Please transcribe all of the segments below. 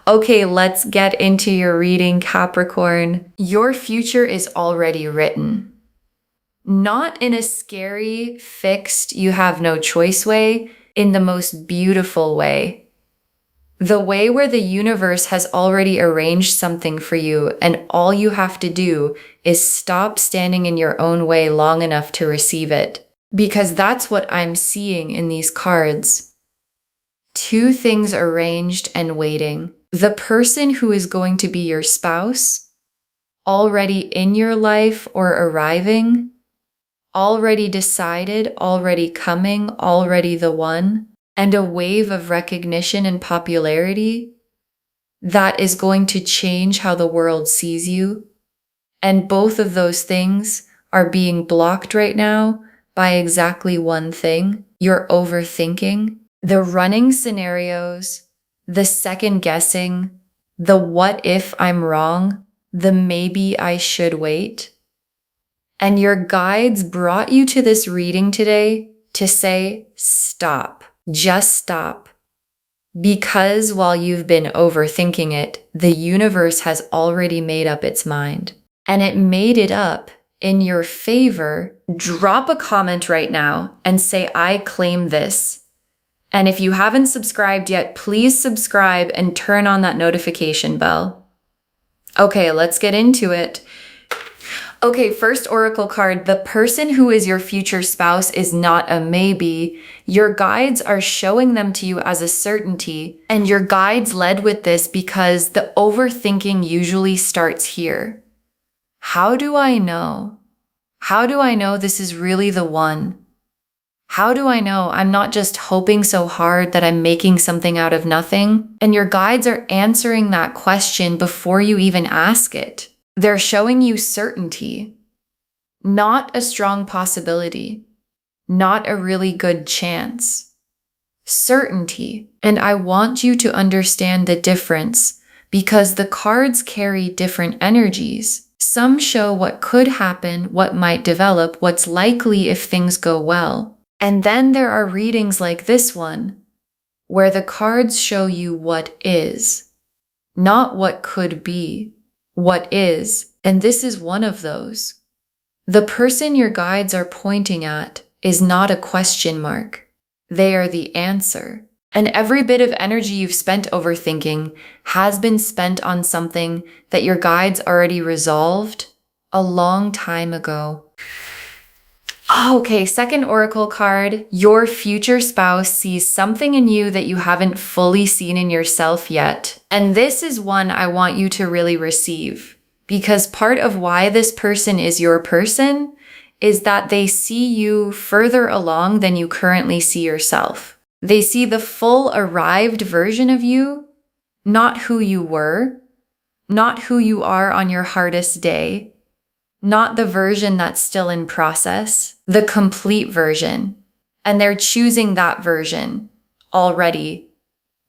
Okay, let's get into your reading, Capricorn. Your future is already written. Not in a scary, fixed, you have no choice way, in the most beautiful way. The way where the universe has already arranged something for you, and all you have to do is stop standing in your own way long enough to receive it. Because that's what I'm seeing in these cards. Two things arranged and waiting. The person who is going to be your spouse, already in your life or arriving, already decided, already coming, already the one, and a wave of recognition and popularity that is going to change how the world sees you. And both of those things are being blocked right now by exactly one thing: your overthinking, the running scenarios, the second guessing, the what if I'm wrong, the maybe I should wait. And your guides brought you to this reading today to say, stop, just stop. Because while you've been overthinking it, the universe has already made up its mind. And it made it up in your favor. Drop a comment right now and say, I claim this. And if you haven't subscribed yet, please subscribe and turn on that notification bell. Okay, let's get into it. Okay, first oracle card. The person who is your future spouse is not a maybe. Your guides are showing them to you as a certainty. And your guides led with this because the overthinking usually starts here. How do I know? How do I know this is really the one? How do I know I'm not just hoping so hard that I'm making something out of nothing? And your guides are answering that question before you even ask it. They're showing you certainty, not a strong possibility, not a really good chance. Certainty. And I want you to understand the difference because the cards carry different energies. Some show what could happen, what might develop, what's likely if things go well. And then there are readings like this one, where the cards show you what is, not what could be. What is, and this is one of those. The person your guides are pointing at is not a question mark. They are the answer. And every bit of energy you've spent overthinking has been spent on something that your guides already resolved a long time ago. Okay, second oracle card. Your future spouse sees something in you that you haven't fully seen in yourself yet. And this is one I want you to really receive, because part of why this person is your person is that they see you further along than you currently see yourself. They see the full arrived version of you, not who you were, not who you are on your hardest day, not the version that's still in process, the complete version. And they're choosing that version already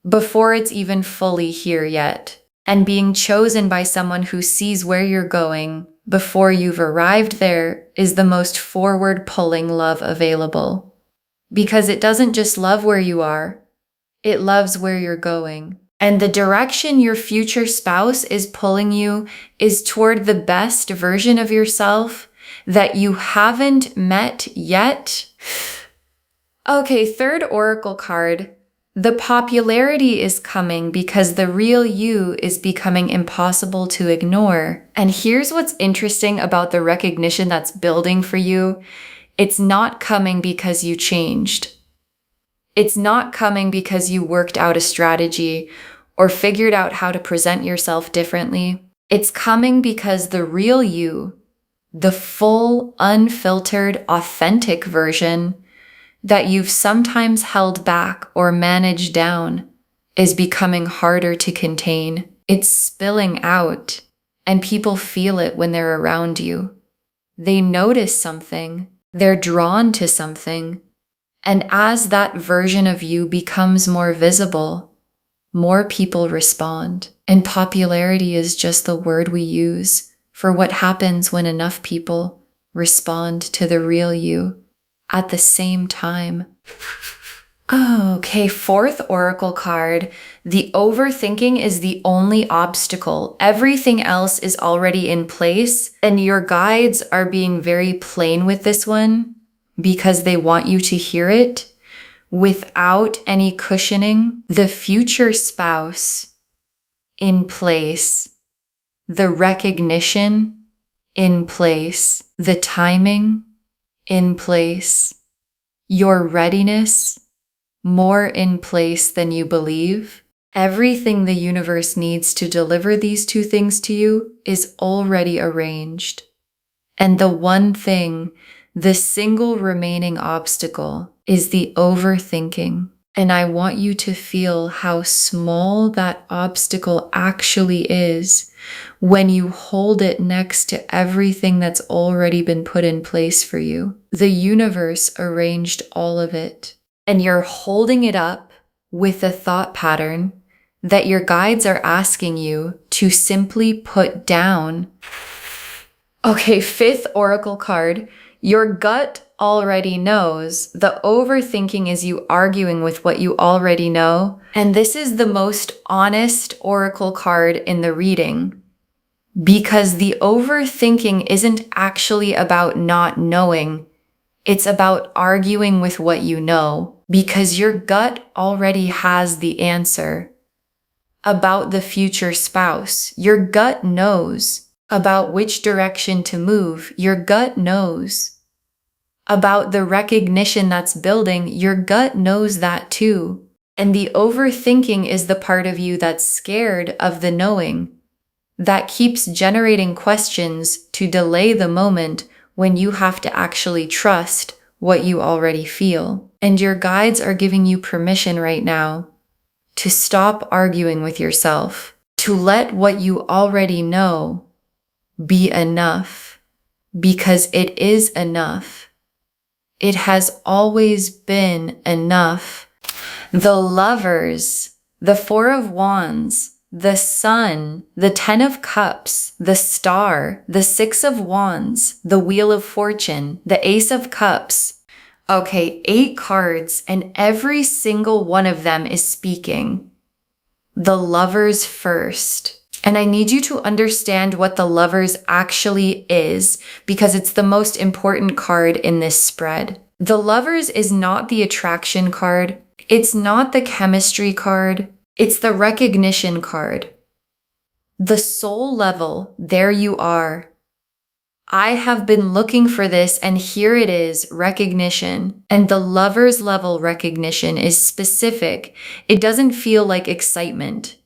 before it's even fully here yet. And being chosen by someone who sees where you're going before you've arrived there is the most forward pulling love available. Because it doesn't just love where you are, it loves where you're going. And the direction your future spouse is pulling you is toward the best version of yourself that you haven't met yet. Okay, third oracle card. The popularity is coming because the real you is becoming impossible to ignore. And here's what's interesting about the recognition that's building for you. It's not coming because you changed. It's not coming because you worked out a strategy or figured out how to present yourself differently. It's coming because the real you, the full, unfiltered, authentic version that you've sometimes held back or managed down, is becoming harder to contain. It's spilling out, and people feel it when they're around you. They notice something. They're drawn to something. And as that version of you becomes more visible, more people respond. And popularity is just the word we use for what happens when enough people respond to the real you at the same time. Okay, fourth oracle card. The overthinking is the only obstacle. Everything else is already in place, and your guides are being very plain with this one because they want you to hear it without any cushioning. The future spouse in place, the recognition in place, the timing in place, your readiness more in place than you believe. Everything the universe needs to deliver these two things to you is already arranged. And the one thing, the single remaining obstacle, is the overthinking. And I want you to feel how small that obstacle actually is when you hold it next to everything that's already been put in place for you. The universe arranged all of it. And you're holding it up with a thought pattern that your guides are asking you to simply put down. Okay, fifth oracle card. Your gut already knows. The overthinking is you arguing with what you already know. And this is the most honest oracle card in the reading because the overthinking isn't actually about not knowing. It's about arguing with what you know because your gut already has the answer about the future spouse. Your gut knows about which direction to move. Your gut knows about the recognition that's building. Your gut knows that too. And the overthinking is the part of you that's scared of the knowing, that keeps generating questions to delay the moment when you have to actually trust what you already feel. And your guides are giving you permission right now to stop arguing with yourself, to let what you already know be enough, because it is enough. It has always been enough. The Lovers, the Four of Wands, the Sun, the Ten of Cups, the Star, the Six of Wands, the Wheel of Fortune, the Ace of Cups. Okay, 8 cards, and every single one of them is speaking. The Lovers first. And I need you to understand what the Lovers actually is because it's the most important card in this spread. The Lovers is not the attraction card. It's not the chemistry card. It's the recognition card. The soul level, there you are. I have been looking for this and here it is, recognition. And the Lovers level recognition is specific. It doesn't feel like excitement.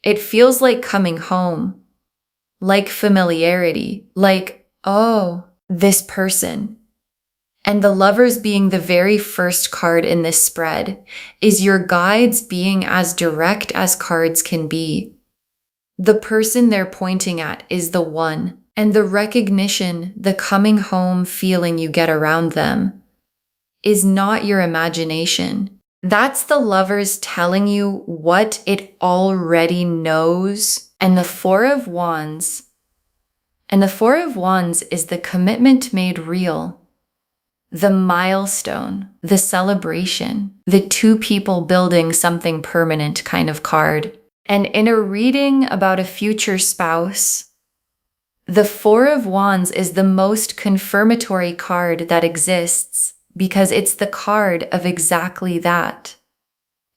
It feels like coming home, like familiarity, like, oh, this person. And the Lovers being the very first card in this spread is your guides being as direct as cards can be. The person they're pointing at is the one, and the recognition, the coming home feeling you get around them is not your imagination. That's the Lovers telling you what it already knows. And the Four of Wands. And the Four of Wands is the commitment made real. The milestone, the celebration, the two people building something permanent kind of card. And in a reading about a future spouse, the Four of Wands is the most confirmatory card that exists because it's the card of exactly that.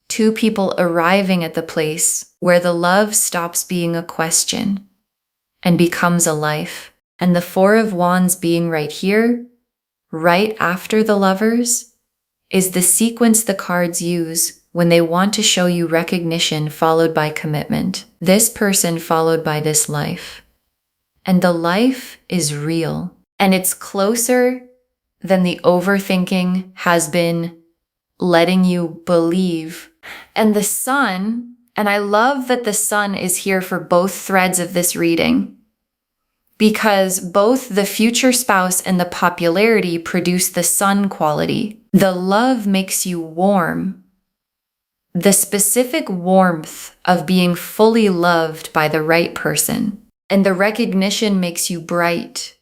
Two people arriving at the place where the love stops being a question and becomes a life. And the Four of Wands being right here, right after the Lovers, is the sequence the cards use when they want to show you recognition followed by commitment. This person followed by this life. And the life is real. And it's closer than the overthinking has been letting you believe. And the Sun, and I love that the Sun is here for both threads of this reading, because both the future spouse and the popularity produce the Sun quality. The love makes you warm. The specific warmth of being fully loved by the right person. And the recognition makes you bright.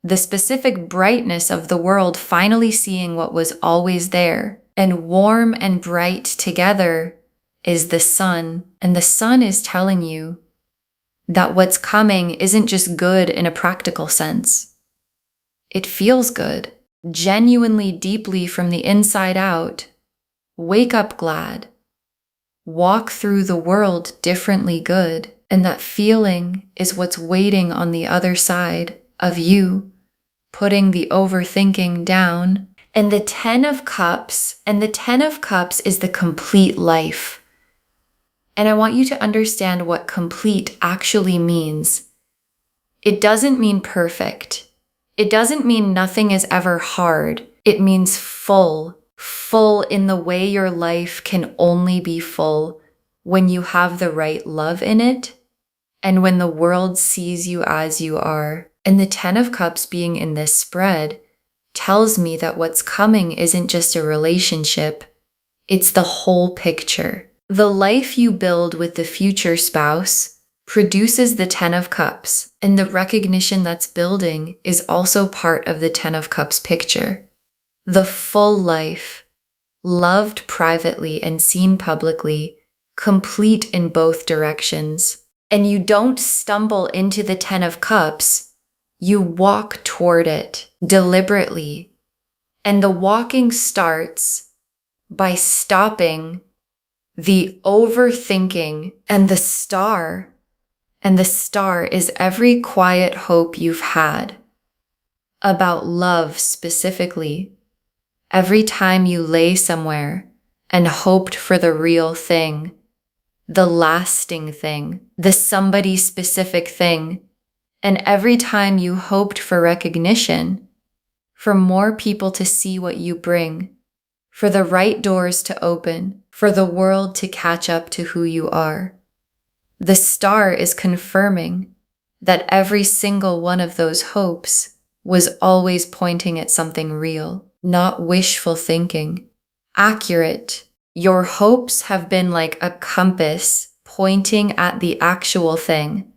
The specific brightness of the world finally seeing what was always there. And warm and bright together is the sun. And the sun is telling you that what's coming isn't just good in a practical sense. It feels good, genuinely deeply from the inside out. Wake up glad. Walk through the world differently good. And that feeling is what's waiting on the other side of you, putting the overthinking down. And the 10 of Cups, and the 10 of Cups is the complete life. And I want you to understand what complete actually means. It doesn't mean perfect. It doesn't mean nothing is ever hard. It means full. Full in the way your life can only be full when you have the right love in it and when the world sees you as you are. And the 10 of Cups being in this spread tells me that what's coming isn't just a relationship, it's the whole picture. The life you build with the future spouse produces the 10 of Cups, and the recognition that's building is also part of the 10 of Cups picture. The full life, loved privately and seen publicly, complete in both directions. And you don't stumble into the 10 of Cups, you walk toward it deliberately. And the walking starts by stopping the overthinking and the star. And the star is every quiet hope you've had about love specifically. Every time you lay somewhere and hoped for the real thing, the lasting thing, the somebody specific thing, and every time you hoped for recognition, for more people to see what you bring, for the right doors to open, for the world to catch up to who you are. The star is confirming that every single one of those hopes was always pointing at something real, not wishful thinking. Accurate. Your hopes have been like a compass pointing at the actual thing.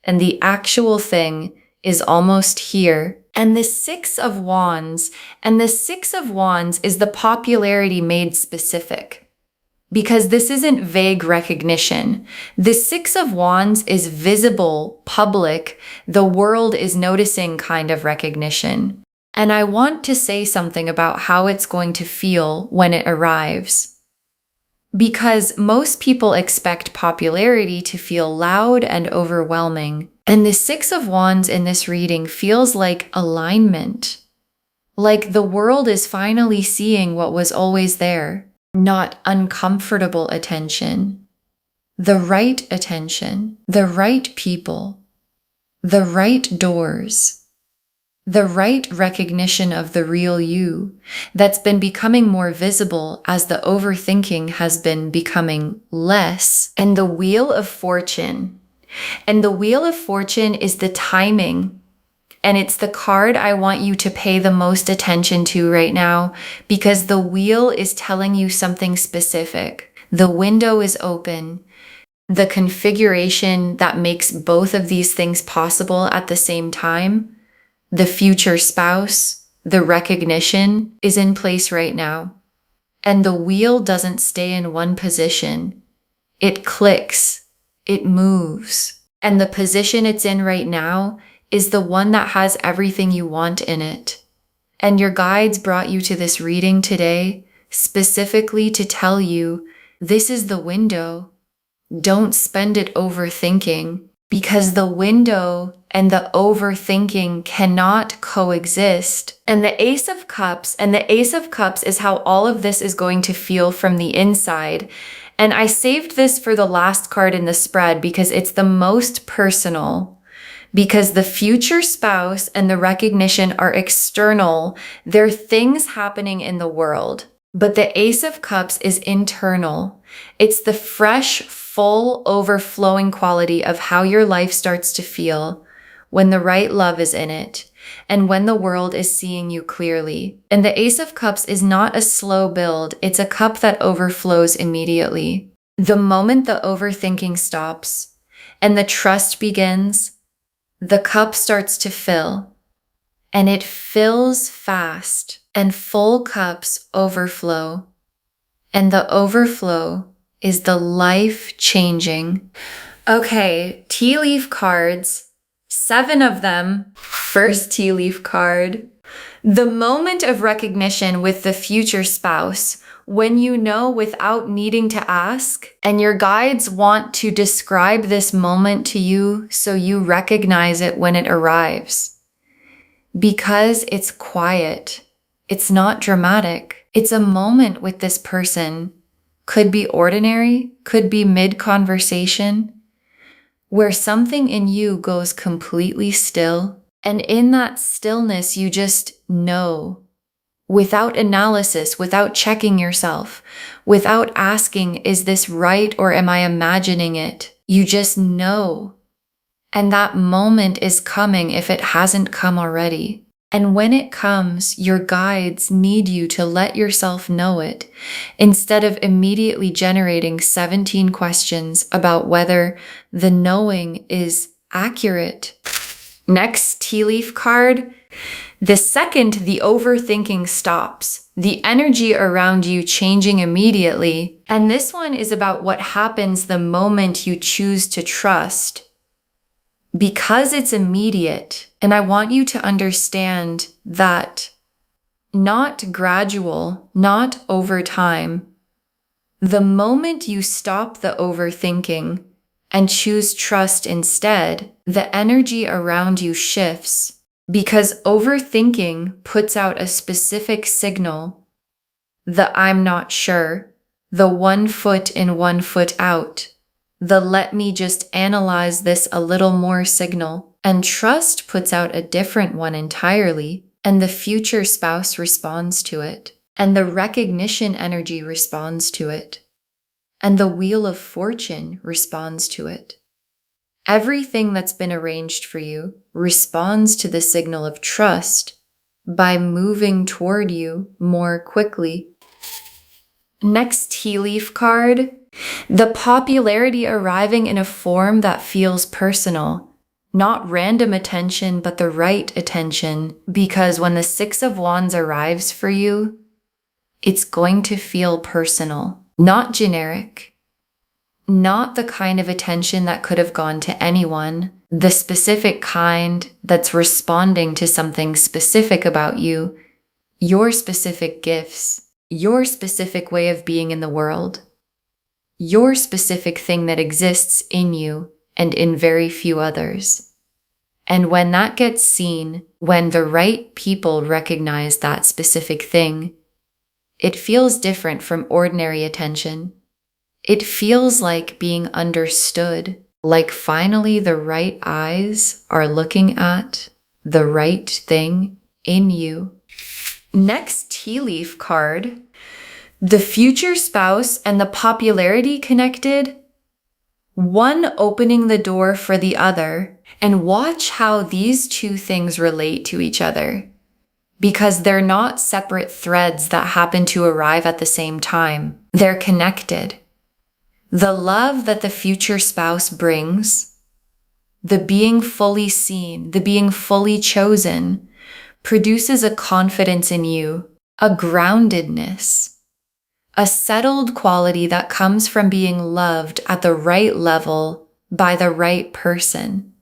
And the actual thing is almost here. And the 6 of Wands, and the 6 of Wands is the popularity made specific. Because this isn't vague recognition. The 6 of Wands is visible, public, the world is noticing kind of recognition. And I want to say something about how it's going to feel when it arrives. Because most people expect popularity to feel loud and overwhelming. And the 6 of Wands in this reading feels like alignment. Like the world is finally seeing what was always there. Not uncomfortable attention. The right attention. The right people. The right doors. The right recognition of the real you that's been becoming more visible as the overthinking has been becoming less. And the Wheel of Fortune. And the Wheel of Fortune is the timing. And it's the card I want you to pay the most attention to right now because the wheel is telling you something specific. The window is open. The configuration that makes both of these things possible at the same time, the future spouse, the recognition is in place right now. And the wheel doesn't stay in one position. It clicks. It moves. And the position it's in right now is the one that has everything you want in it. And your guides brought you to this reading today specifically to tell you this is the window. Don't spend it overthinking because the window and the overthinking cannot coexist. And the Ace of Cups, and the Ace of Cups is how all of this is going to feel from the inside. And I saved this for the last card in the spread because it's the most personal. Because the future spouse and the recognition are external. They're things happening in the world. But the Ace of Cups is internal. It's the fresh, full, overflowing quality of how your life starts to feel when the right love is in it and when the world is seeing you clearly. And the Ace of Cups is not a slow build. It's a cup that overflows immediately. The moment the overthinking stops and the trust begins, the cup starts to fill, and it fills fast, and full cups overflow. And the overflow is the life-changing. Okay, tea leaf cards, 7 of them. First tea leaf card. The moment of recognition with the future spouse, when you know without needing to ask, and your guides want to describe this moment to you so you recognize it when it arrives. Because it's quiet, it's not dramatic. It's a moment with this person. Could be ordinary, could be mid-conversation, where something in you goes completely still. And in that stillness, you just know, without analysis, without checking yourself, without asking, is this right or am I imagining it? You just know. And that moment is coming if it hasn't come already. And when it comes, your guides need you to let yourself know it, instead of immediately generating 17 questions about whether the knowing is accurate. Next tea leaf card. The second the overthinking stops, the energy around you changing immediately. And this one is about what happens the moment you choose to trust. Because it's immediate, and I want you to understand that not gradual, not over time. The moment you stop the overthinking and choose trust instead, the energy around you shifts, because overthinking puts out a specific signal, the I'm not sure, the 1 foot in 1 foot out, the let me just analyze this a little more signal. And trust puts out a different one entirely, and the future spouse responds to it, and the recognition energy responds to it, and the wheel of fortune responds to it. Everything that's been arranged for you responds to the signal of trust by moving toward you more quickly. Next tea leaf card. The popularity arriving in a form that feels personal, not random attention, but the right attention, because when the 6 of Wands arrives for you, it's going to feel personal, not generic, not the kind of attention that could have gone to anyone, the specific kind that's responding to something specific about you, your specific gifts, your specific way of being in the world. Your specific thing that exists in you and in very few others. And when that gets seen, when the right people recognize that specific thing, it feels different from ordinary attention. It feels like being understood, like finally the right eyes are looking at the right thing in you. Next tea leaf card. The future spouse and the popularity connected, one opening the door for the other, and watch how these 2 things relate to each other, because they're not separate threads that happen to arrive at the same time. They're connected. The love that the future spouse brings, the being fully seen, the being fully chosen, produces a confidence in you, a groundedness, a settled quality that comes from being loved at the right level by the right person.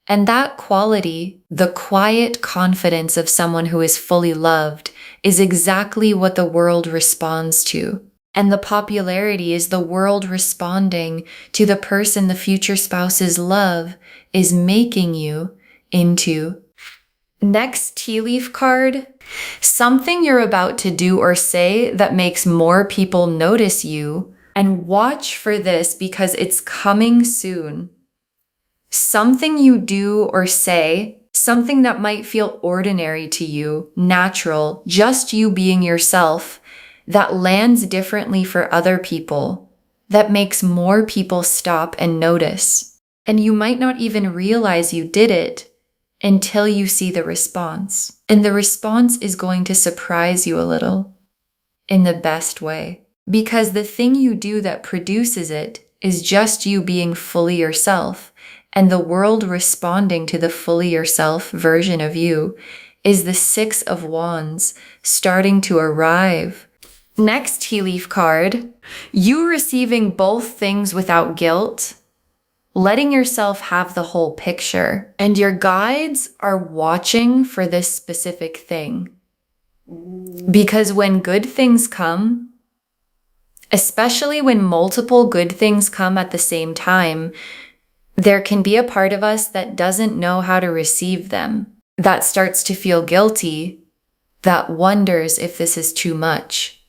And that quality, the quiet confidence of someone who is fully loved, is exactly what the world responds to. And the popularity is the world responding to the person the future spouse's love is making you into. Next tea leaf card. Something you're about to do or say that makes more people notice you, and watch for this because it's coming soon. Something you do or say, something that might feel ordinary to you, natural, just you being yourself, that lands differently for other people, that makes more people stop and notice. And you might not even realize you did it until you see the response. And the response is going to surprise you a little in the best way. Because the thing you do that produces it is just you being fully yourself, and the world responding to the fully yourself version of you is the 6 of Wands starting to arrive. Next tea leaf card, you receiving both things without guilt, letting yourself have the whole picture. And your guides are watching for this specific thing. Because when good things come, especially when multiple good things come at the same time, there can be a part of us that doesn't know how to receive them, that starts to feel guilty, that wonders if this is too much,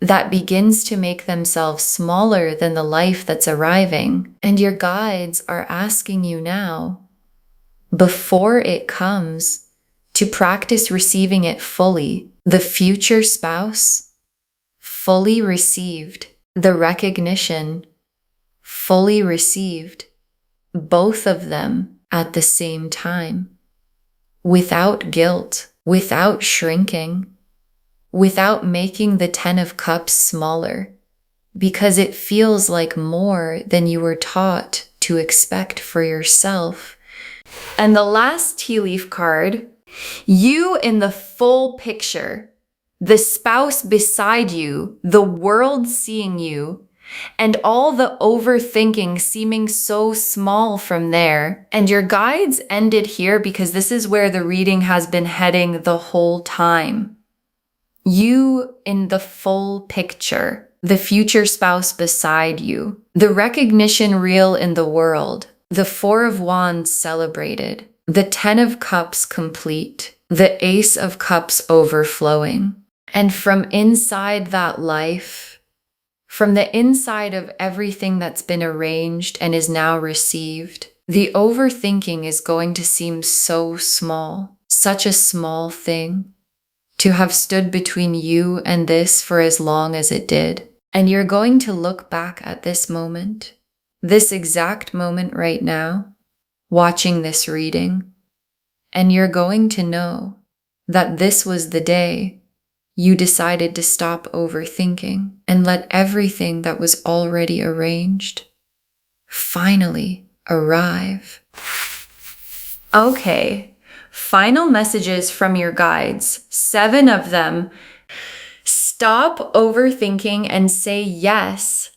that begins to make themselves smaller than the life that's arriving. And your guides are asking you now, before it comes, to practice receiving it fully. The future spouse, fully received. The recognition, fully received. Both of them at the same time. Without guilt, without shrinking, without making the 10 of Cups smaller, because it feels like more than you were taught to expect for yourself. And the last tea leaf card, you in the full picture, the spouse beside you, the world seeing you, and all the overthinking seeming so small from there. And your guides ended here because this is where the reading has been heading the whole time. You in the full picture, the future spouse beside you, the recognition real in the world, the 4 of Wands celebrated, the 10 of Cups complete, the Ace of Cups overflowing. And from inside that life, from the inside of everything that's been arranged and is now received, the overthinking is going to seem so small, such a small thing, to have stood between you and this for as long as it did. And you're going to look back at this moment, this exact moment right now, watching this reading, and you're going to know that this was the day you decided to stop overthinking and let everything that was already arranged finally arrive. Okay, final messages from your guides, 7 of them. Stop overthinking and say yes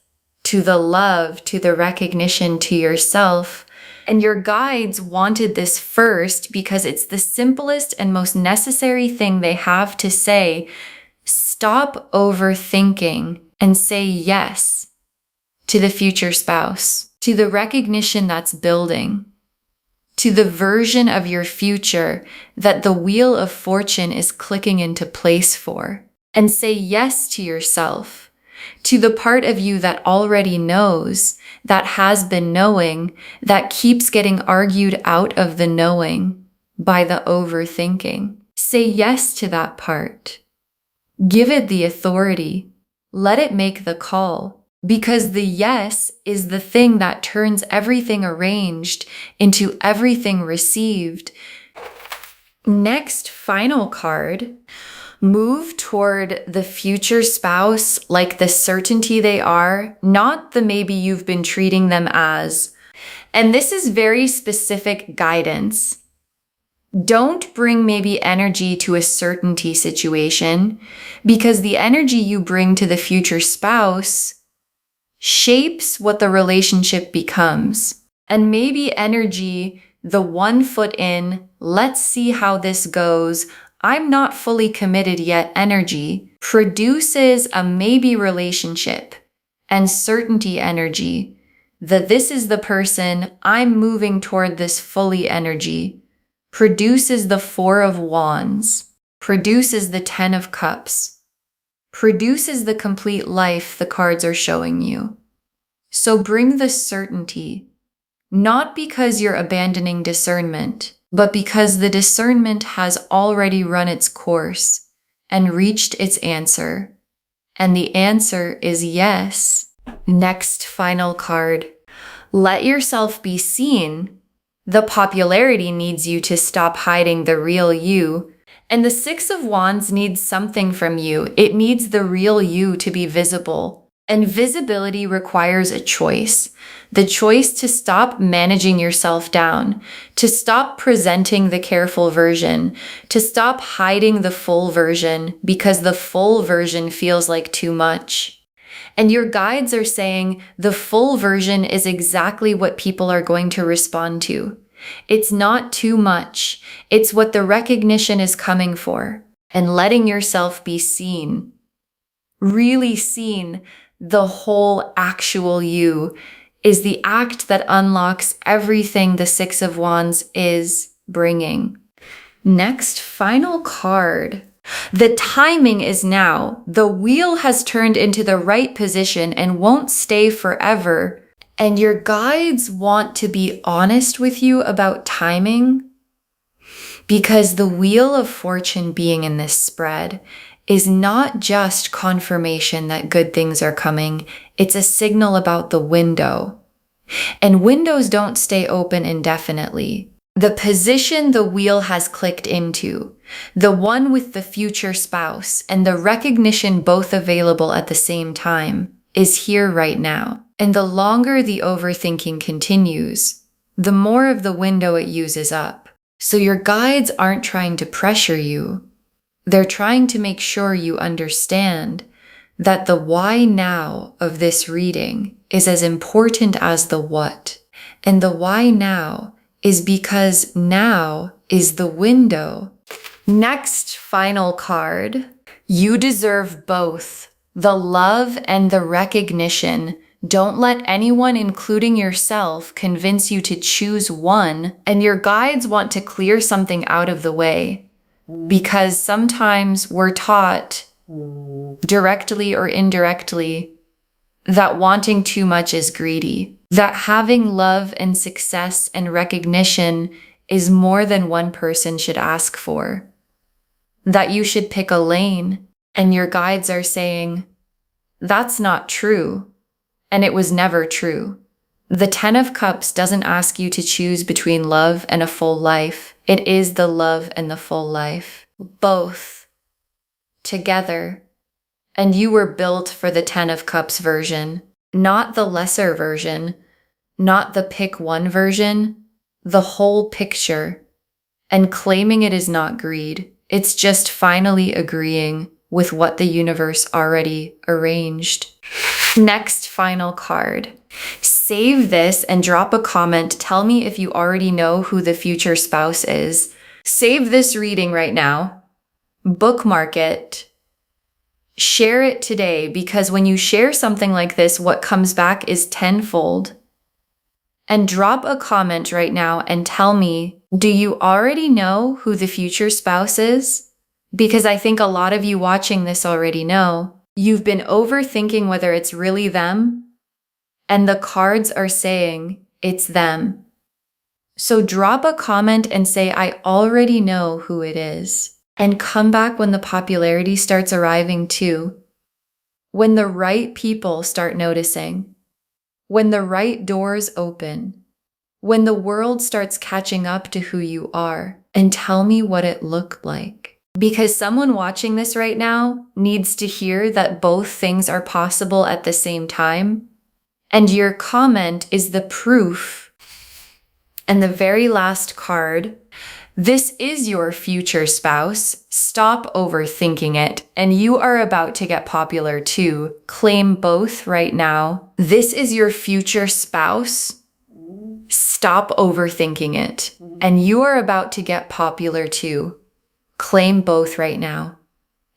to the love, to the recognition, to yourself. And your guides wanted this first because it's the simplest and most necessary thing they have to say. Stop overthinking and say yes to the future spouse, to the recognition that's building, to the version of your future that the wheel of fortune is clicking into place for. And say yes to yourself, to the part of you that already knows, that has been knowing, that keeps getting argued out of the knowing by the overthinking. Say yes to that part. Give it the authority. Let it make the call, because the yes is the thing that turns everything arranged into everything received. Next, final card. Move toward the future spouse like the certainty they are, not the maybe you've been treating them as. And this is very specific guidance. Don't bring maybe energy to a certainty situation, because the energy you bring to the future spouse shapes what the relationship becomes. And maybe energy, the 1 foot in, let's see how this goes, I'm not fully committed yet energy, produces a maybe relationship, and certainty energy, that this is the person, I'm moving toward this fully energy, produces the 4 of Wands, produces the 10 of Cups, produces the complete life the cards are showing you. So bring the certainty, not because you're abandoning discernment, but because the discernment has already run its course and reached its answer. And the answer is yes. Next final card. Let yourself be seen. The popularity needs you to stop hiding the real you. And the 6 of Wands needs something from you. It needs the real you to be visible. And visibility requires a choice. The choice to stop managing yourself down, to stop presenting the careful version, to stop hiding the full version because the full version feels like too much. And your guides are saying the full version is exactly what people are going to respond to. It's not too much. It's what the recognition is coming for. And letting yourself be seen, really seen, the whole actual you, is the act that unlocks everything the Six of Wands is bringing. Next, final card. The timing is now. The wheel has turned into the right position and won't stay forever. And your guides want to be honest with you about timing, because the Wheel of Fortune being in this spread is not just confirmation that good things are coming, it's a signal about the window. And windows don't stay open indefinitely. The position the wheel has clicked into, the one with the future spouse, and the recognition both available at the same time, is here right now. And the longer the overthinking continues, the more of the window it uses up. So your guides aren't trying to pressure you. They're trying to make sure you understand that the why now of this reading is as important as the what. And the why now is because now is the window. Next, final card. You deserve both, the love and the recognition. Don't let anyone, including yourself, convince you to choose one. And your guides want to clear something out of the way, because sometimes we're taught, directly or indirectly, that wanting too much is greedy, that having love and success and recognition is more than one person should ask for, that you should pick a lane. And your guides are saying, that's not true. And it was never true. The Ten of Cups doesn't ask you to choose between love and a full life. It is the love and the full life, both together. And you were built for the Ten of Cups version, not the lesser version, not the pick one version, the whole picture. And claiming it is not greed. It's just finally agreeing with what the universe already arranged. Next, final card. Save this and drop a comment. Tell me if you already know who the future spouse is. Save this reading right now. Bookmark it. Share it today, because when you share something like this, what comes back is tenfold. And drop a comment right now and tell me, do you already know who the future spouse is? Because I think a lot of you watching this already know. You've been overthinking whether it's really them, and the cards are saying it's them. So drop a comment and say, I already know who it is. And come back when the popularity starts arriving too. When the right people start noticing. When the right doors open. When the world starts catching up to who you are. And tell me what it looked like. Because someone watching this right now needs to hear that both things are possible at the same time. And your comment is the proof. And the very last card, this is your future spouse. Stop overthinking it. And you are about to get popular too. Claim both right now. This is your future spouse. Stop overthinking it. And you are about to get popular too. Claim both right now.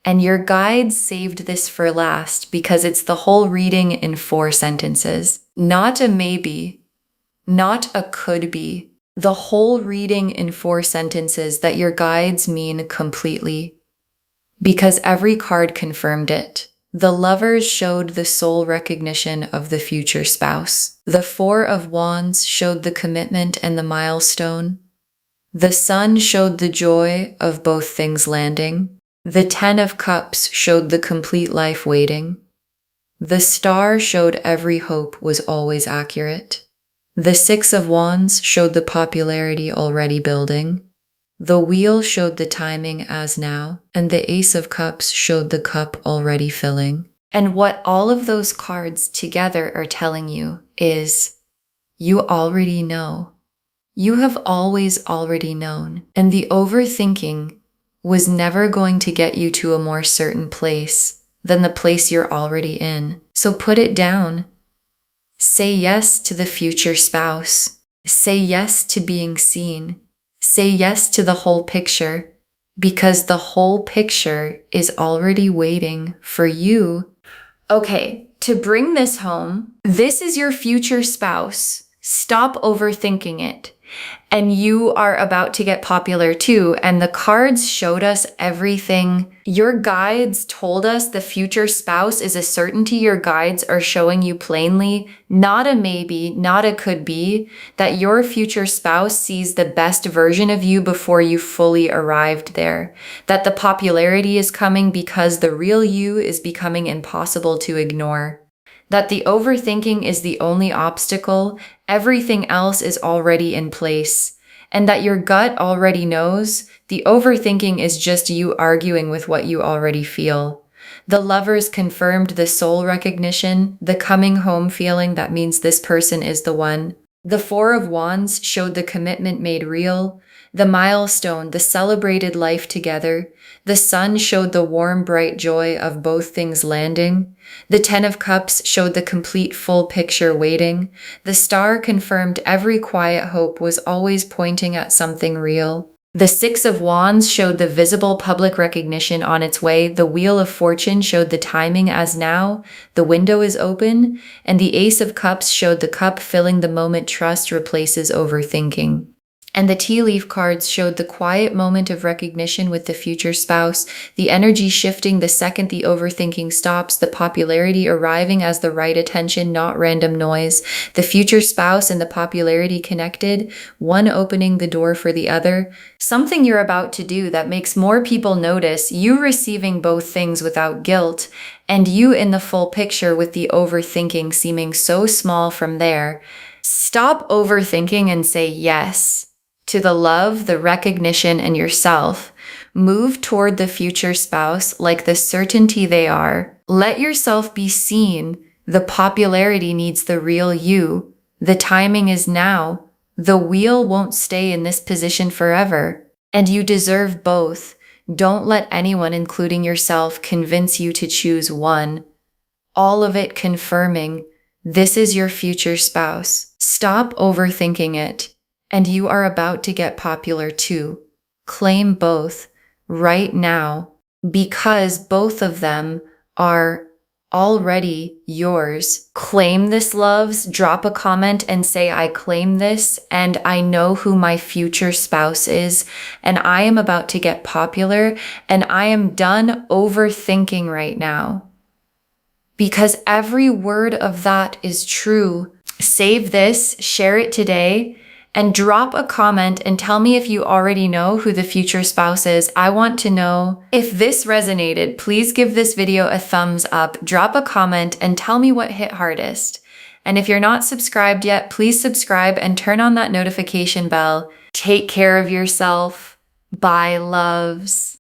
And your guides saved this for last because it's the whole reading in 4 sentences. Not a maybe, not a could be. The whole reading in 4 sentences that your guides mean completely. Because every card confirmed it. The Lovers showed the soul recognition of the future spouse. The 4 of Wands showed the commitment and the milestone. The Sun showed the joy of both things landing. The 10 of Cups showed the complete life waiting. The Star showed every hope was always accurate. The 6 of Wands showed the popularity already building. The Wheel showed the timing as now, and the Ace of Cups showed the cup already filling. And what all of those cards together are telling you is you already know. You have always already known. And the overthinking was never going to get you to a more certain place than the place you're already in. So put it down. Say yes to the future spouse. Say yes to being seen. Say yes to the whole picture, because the whole picture is already waiting for you. Okay, to bring this home, this is your future spouse. Stop overthinking it. And you are about to get popular too. And the cards showed us everything. Your guides told us the future spouse is a certainty. Your guides are showing you plainly, not a maybe, not a could be, that your future spouse sees the best version of you before you fully arrived there. That the popularity is coming because the real you is becoming impossible to ignore. That the overthinking is the only obstacle, everything else is already in place, and that your gut already knows the overthinking is just you arguing with what you already feel. The Lovers confirmed the soul recognition, the coming home feeling that means this person is the one. The Four of Wands showed the commitment made real, the milestone, the celebrated life together. The Sun showed the warm, bright joy of both things landing. The Ten of Cups showed the complete full picture waiting. The Star confirmed every quiet hope was always pointing at something real. The Six of Wands showed the visible public recognition on its way. The Wheel of Fortune showed the timing as now. The window is open. And the Ace of Cups showed the cup filling the moment. Trust replaces overthinking. And the tea leaf cards showed the quiet moment of recognition with the future spouse, the energy shifting the second the overthinking stops, the popularity arriving as the right attention, not random noise, the future spouse and the popularity connected, one opening the door for the other. Something you're about to do that makes more people notice, you receiving both things without guilt, and you in the full picture with the overthinking seeming so small from there. Stop overthinking and say yes to the love, the recognition, and yourself. Move toward the future spouse like the certainty they are. Let yourself be seen. The popularity needs the real you. The timing is now. The wheel won't stay in this position forever. And you deserve both. Don't let anyone, including yourself, convince you to choose one. All of it confirming this is your future spouse. Stop overthinking it. And you are about to get popular too. Claim both right now, because both of them are already yours. Claim this, loves. Drop a comment and say, I claim this, and I know who my future spouse is, and I am about to get popular, and I am done overthinking right now. Because every word of that is true. Save this, share it today, and drop a comment and tell me if you already know who the future spouse is. I want to know. If this resonated, please give this video a thumbs up, drop a comment, and tell me what hit hardest. And if you're not subscribed yet, please subscribe and turn on that notification bell. Take care of yourself. Bye, loves.